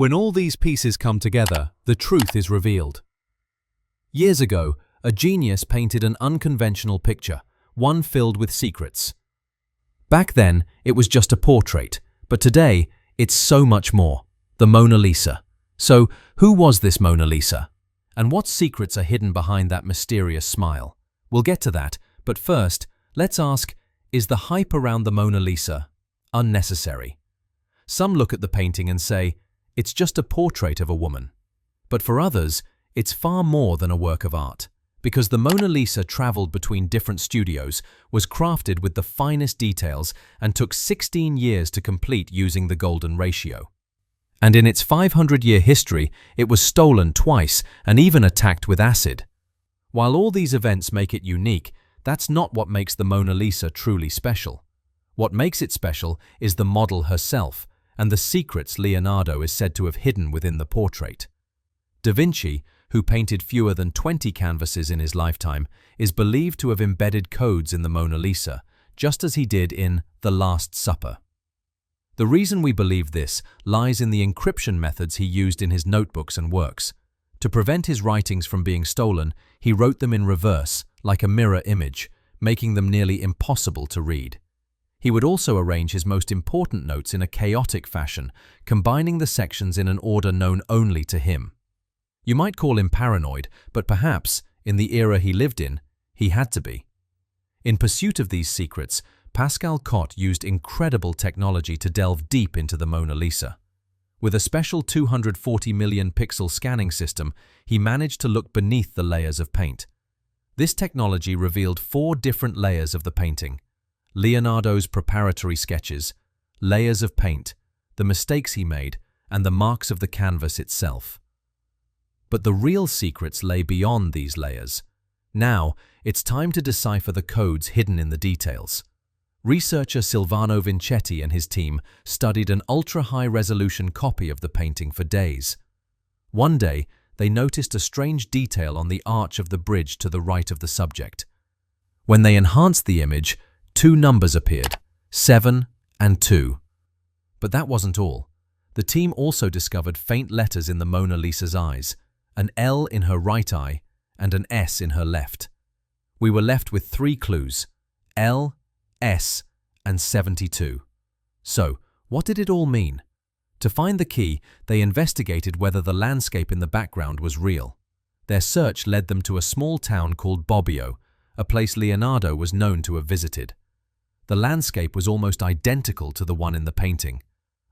When all these pieces come together, the truth is revealed. Years ago, a genius painted an unconventional picture, one filled with secrets. Back then, it was just a portrait, but today, it's so much more. The Mona Lisa. So, who was this Mona Lisa? And what secrets are hidden behind that mysterious smile? We'll get to that, but first, let's ask, is the hype around the Mona Lisa unnecessary? Some look at the painting and say, it's just a portrait of a woman. But for others, it's far more than a work of art, because the Mona Lisa traveled between different studios, was crafted with the finest details, and took 16 years to complete using the golden ratio. And in its 500-year history, it was stolen twice and even attacked with acid. While all these events make it unique, that's not what makes the Mona Lisa truly special. What makes it special is the model herself and the secrets Leonardo is said to have hidden within the portrait. Da Vinci, who painted fewer than 20 canvases in his lifetime, is believed to have embedded codes in the Mona Lisa, just as he did in The Last Supper. The reason we believe this lies in the encryption methods he used in his notebooks and works. To prevent his writings from being stolen, he wrote them in reverse, like a mirror image, making them nearly impossible to read. He would also arrange his most important notes in a chaotic fashion, combining the sections in an order known only to him. You might call him paranoid, but perhaps, in the era he lived in, he had to be. In pursuit of these secrets, Pascal Cotte used incredible technology to delve deep into the Mona Lisa. With a special 240 million pixel scanning system, he managed to look beneath the layers of paint. This technology revealed 4 different layers of the painting: Leonardo's preparatory sketches, layers of paint, the mistakes he made, and the marks of the canvas itself. But the real secrets lay beyond these layers. Now, it's time to decipher the codes hidden in the details. Researcher Silvano Vincetti and his team studied an ultra-high-resolution copy of the painting for days. One day, they noticed a strange detail on the arch of the bridge to the right of the subject. When they enhanced the image, 2 numbers appeared, 7 and 2. But that wasn't all. The team also discovered faint letters in the Mona Lisa's eyes, an L in her right eye and an S in her left. We were left with 3 clues: L, S, and 72. So, what did it all mean? To find the key, they investigated whether the landscape in the background was real. Their search led them to a small town called Bobbio, a place Leonardo was known to have visited. The landscape was almost identical to the one in the painting.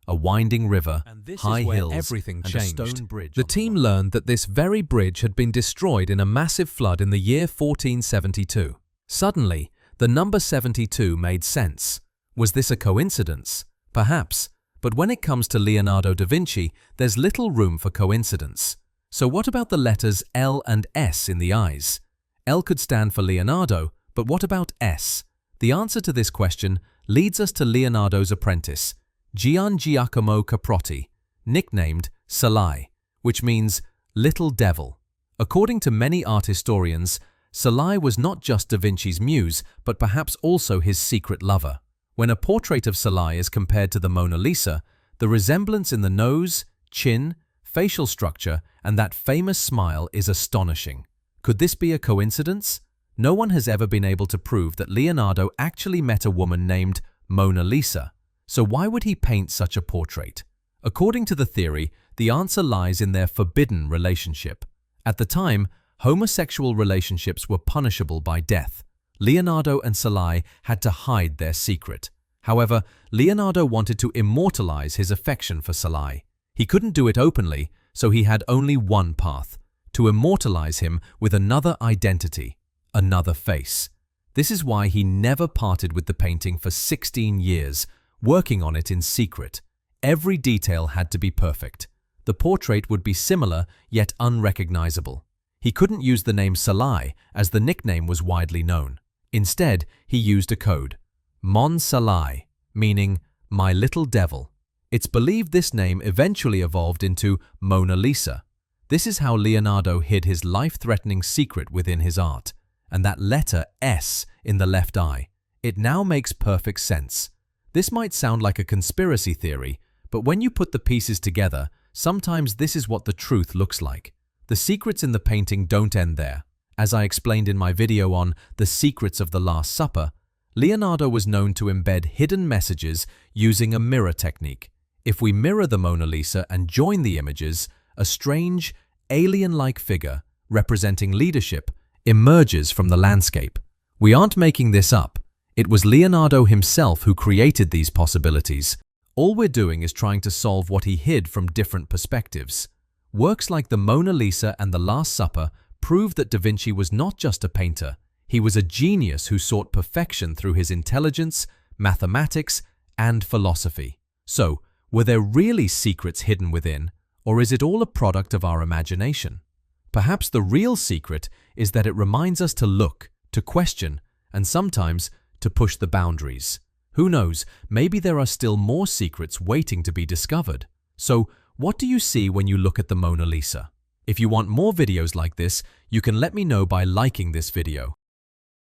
A winding river, high hills, everything and changed. a stone bridge. The team learned that this very bridge had been destroyed in a massive flood in the year 1472. Suddenly, the number 72 made sense. Was this a coincidence? Perhaps. But when it comes to Leonardo da Vinci, there's little room for coincidence. So what about the letters L and S in the eyes? L could stand for Leonardo, but what about S? The answer to this question leads us to Leonardo's apprentice, Gian Giacomo Caprotti, nicknamed Salai, which means Little Devil. According to many art historians, Salai was not just Da Vinci's muse, but perhaps also his secret lover. When a portrait of Salai is compared to the Mona Lisa, the resemblance in the nose, chin, facial structure, and that famous smile is astonishing. Could this be a coincidence? No one has ever been able to prove that Leonardo actually met a woman named Mona Lisa. So why would he paint such a portrait? According to the theory, the answer lies in their forbidden relationship. At the time, homosexual relationships were punishable by death. Leonardo and Salai had to hide their secret. However, Leonardo wanted to immortalize his affection for Salai. He couldn't do it openly, so he had only one path: to immortalize him with another identity, another face. This is why he never parted with the painting for 16 years, working on it in secret. Every detail had to be perfect. The portrait would be similar, yet unrecognizable. He couldn't use the name Salai, as the nickname was widely known. Instead, he used a code, Mon Salai, meaning my little devil. It's believed this name eventually evolved into Mona Lisa. This is how Leonardo hid his life-threatening secret within his art. And that letter S in the left eye. It now makes perfect sense. This might sound like a conspiracy theory, but when you put the pieces together, Sometimes this is what the truth looks like. The secrets in the painting don't end there. As I explained in my video on The Secrets of the Last Supper, Leonardo was known to embed hidden messages using a mirror technique. If we mirror the Mona Lisa and join the images, a strange, alien-like figure representing leadership emerges from the landscape. We aren't making this up. It was Leonardo himself who created these possibilities. All we're doing is trying to solve what he hid from different perspectives. Works like the Mona Lisa and the Last Supper prove that Da Vinci was not just a painter. He was a genius who sought perfection through his intelligence, mathematics, and philosophy. So, were there really secrets hidden within, or is it all a product of our imagination? Perhaps the real secret is that it reminds us to look, to question, and sometimes to push the boundaries. Who knows, maybe there are still more secrets waiting to be discovered. So, what do you see when you look at the Mona Lisa? If you want more videos like this, you can let me know by liking this video.